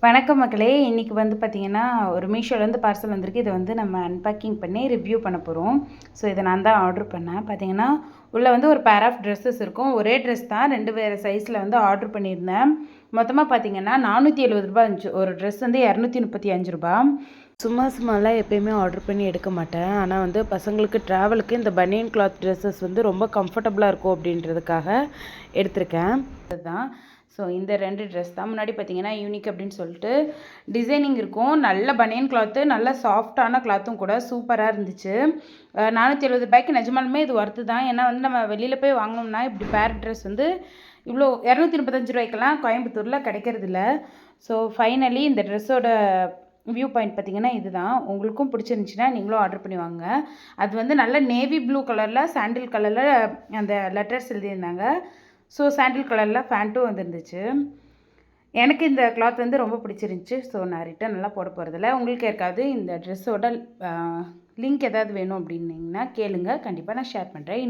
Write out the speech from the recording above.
வணக்கம் மக்களே! இன்றைக்கி வந்து பார்த்திங்கன்னா, ஒரு மீஷோலேருந்து பார்சல் வந்திருக்கு. இதை வந்து நம்ம அன்பேக்கிங் பண்ணி ரிவ்யூ பண்ண போகிறோம். ஸோ இதை நான் தான் ஆர்டர் பண்ணேன். பார்த்திங்கன்னா, உள்ளே வந்து ஒரு பேர் ஆஃப் ட்ரெஸ்ஸஸ் இருக்கும். ஒரே ட்ரெஸ் தான் 2 வேறு சைஸில் வந்து ஆர்டர் பண்ணியிருந்தேன். மொத்தமாக பார்த்திங்கன்னா ரூ. 470 இருந்துச்சு. ஒரு ட்ரெஸ் வந்து ரூ. 235. சும்மாலாம் எப்பயுமே ஆர்டர் பண்ணி எடுக்க மாட்டேன். ஆனால் வந்து பசங்களுக்கு ட்ராவலுக்கு இந்த பனியன் கிளாத் ட்ரெஸ்ஸஸ் வந்து ரொம்ப கம்ஃபர்டபுளாக இருக்கும் அப்படின்றதுக்காக எடுத்திருக்கேன். அதுதான். ஸோ இந்த 2 ட்ரெஸ் தான். முன்னாடி பார்த்தீங்கன்னா யூனிக் அப்படின்னு சொல்லிட்டு டிசைனிங் இருக்கும். நல்ல பனியன் கிளாத்து, நல்ல சாஃப்டான கிளாத்தும் கூட சூப்பராக இருந்துச்சு. ரூ. 470 நிஜமாலுமே இது ஒர்த்து தான். ஏன்னா வந்து நம்ம வெளியில் போய் வாங்கினோம்னா இப்படி பேர் ட்ரெஸ் வந்து இவ்வளோ ரூ. 235 கோயம்புத்தூரில் கிடைக்கிறதில்ல. ஸோ ஃபைனலி இந்த ட்ரெஸ்ஸோட வியூ பாயிண்ட் பார்த்திங்கன்னா இதுதான். உங்களுக்கும் பிடிச்சிருந்துச்சின்னா நீங்களும் ஆர்டர் பண்ணி வாங்க. அது வந்து நல்ல நேவி ப்ளூ கலரில் சாண்டில் கலரில் அந்த லெட்டர்ஸ் எழுதியிருந்தாங்க. ஸோ சாண்டில் கலரில் ஃபேண்ட்டும் வந்துருந்துச்சு. எனக்கு இந்த கிளாத் வந்து ரொம்ப பிடிச்சிருந்துச்சி. ஸோ நான் ரிட்டன் எல்லாம் போட போகிறதில்ல. உங்களுக்கு யாருக்காவது இந்த ட்ரெஸ்ஸோட லிங்க் ஏதாவது வேணும் அப்படின்னீங்கன்னா கேளுங்க. கண்டிப்பாக நான் ஷேர் பண்ணுறேன்.